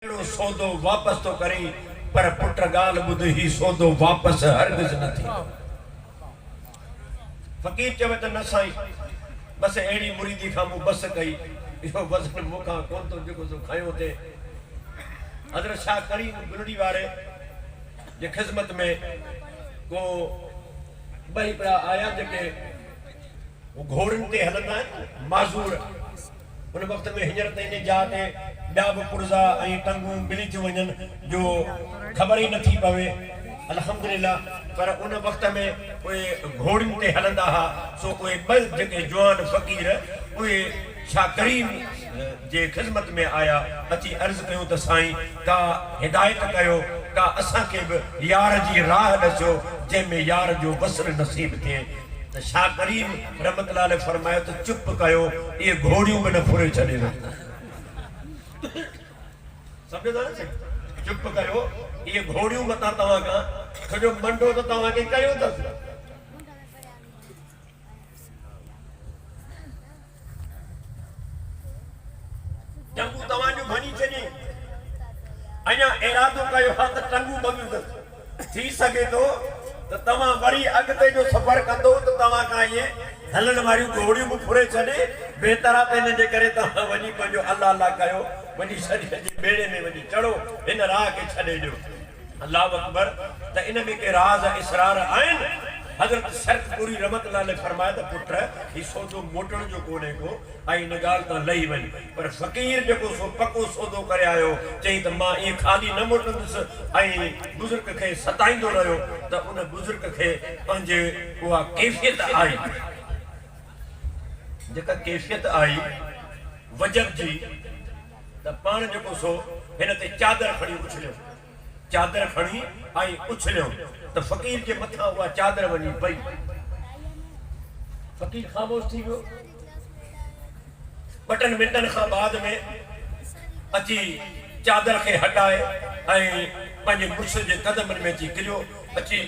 सौदो वापस तो करी पर पुट गाल बुध ही सौदो वापस हरगिज न थी। फकीर चवे त न साईं बस एड़ी मुरीदी खां मूं बस कई इहो वज़न मूंखां कोन तो जेको सो खयो थे। हज़रत शाह करीम गुरड़ी वारे जे खिदमत में को बई बड़ा आया जेके वो घोड़न ते हलंदा आहिनि माज़ूर उन वक्त में हींअर ताईं जाते ॿिया बि पुर्ज़ा ऐं टंगूं मिली थियूं वञनि जो ख़बर ई नथी पवे अल्हम्दुलिल्लाह। पर उन वक्त में उहे घोड़नि ते हलंदा हुआ सो उहे ॿ जेके जवान फ़क़ीर उहे शाह करीम जे ख़िदमत में आया अची अर्ज़ु कयूं त साईं का हिदायत कयो का असांखे बि यार जी राह ॾसियो जंहिंमें यार जो वस्र नसीब थिए। त शाह करीम रहमतुल्लाह अलैह फरमायो त चुप कयो ये घोड़ियूं में न फुरे छॾे सम्झो था चुप कयो ये घोड़ियूं मता तव्हां खां छोजो मंडो त तव्हांखे कयो अथसि। टंगू तव्हांजो भञी छॾी अञा इरादो कयो हा त टंगू भॻियूं अथसि थी सघे थो तो तव्हां वरी अॻिते जो सफ़र कंदो त तव्हां खां इहे हलण वारियूं घोड़ियूं बि फुरे छॾे बहितर आहे त इन जे करे तव्हां वञी पंहिंजो अल्लाह अल्लाह कयो वञी शरीर जे बेड़े में वञी चढ़ो हिन राह खे छॾे ॾियो। अल्लाह अकबर। त इन में के राज़ इसरार आहिनि। हज़रत शरकपुरी रहमतुल्लाह अलैह फरमाया त पुट ही सौदो मोटण जो कोन्हे को ऐं इन ॻाल्हि तां लही वञ। पर फ़क़ीर जेको सो पको सौदो करे आयो चई त मां ईअं ख़ाली न मोटंदुसि ऐं बुज़ुर्ग खे सताईंदो रहियो त उन बुज़ुर्ग खे पंहिंजे उहा कैफ़ियत आई जेका कैफ़ियत आई वजब जी त पाण जेको सो हिन ते चादर खणी उछलियो चादर खणी ऐं उछलियो त फ़क़ीर जे मथां उहा चादर वञी पई। फ़क़ीर ख़ामोश थी वियो। ॿ मिंटनि खां बाद में अची चादर खे हटाए ऐं पंहिंजे मुर्शिद जे कदमनि में अची किरियो अची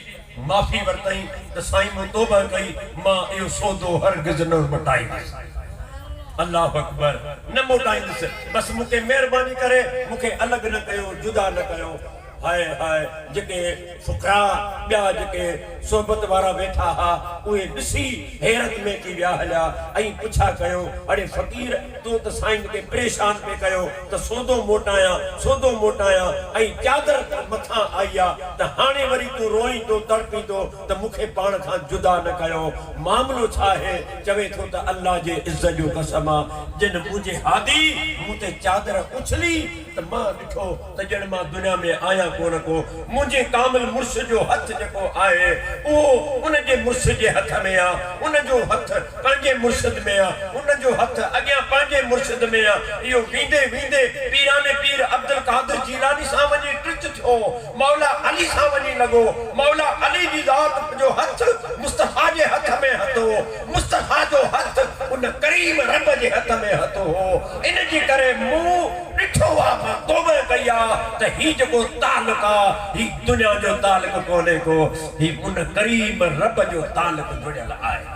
माफ़ी वरितई त साईं मूं तौबा कई मां इहो सौदो हरगिज़ न मटाईंदुसि। अल्लाह अकबर। न मोटाईंदुसि बसि मूंखे महिरबानी करे मूंखे अलॻि न कयो जुदा न कयो। हाय हाय जेके फुकरा ॿिया जेके सोबत वारा वेठा हा उहे ॾिसी हैरत में थी विया हलिया ऐं पुछा कयो अड़े फ़क़ीर तूं त साईं खे परेशान पे कयो त सौदो मोटायां ऐं चादर मथां आई आहे त हाणे वरी तूं रोईंदो तड़पींदो त मूंखे पाण खां जुदा न कयो मामलो छा आहे। चवे थो त अल्लाह जे इज़्ज़त जो कसम आहे जिन मुंहिंजे हादी मूं ते चादर उछली त मां ॾिठो त ॼण मां दुनिया में आहियां कोन को मुंहिंजे कामिल मुर्शिद जो हथ जेको आहे उहो उन जे मुर्शिद जे हथ में आहे उन जो हथ पंहिंजे मुर्शिद में आहे उन जो हथ अॻियां पंहिंजे मुर्शिद में आहे। इहो वेंदे वेंदे पीराने पीर अब्दुल कादिर जीलानी सां वञी टिच थियो मौला अली सां वञी लॻो। मौला अली जी ज़ात जो हथ मुस्तफ़ा जे हथ में हथ हो मुस्तफ़ा जो हथ उन करीम रब जे हथ में हथ हो। इन जे करे मूं ॾिठो आहे मां तौबा कई आहे त ही जेको ताल्लुक़ आहे ही दुनिया जो ताल्लुक़ कोन्हे को ही उन करीम रब जो ताल्लुक़ जुड़ियल आहे।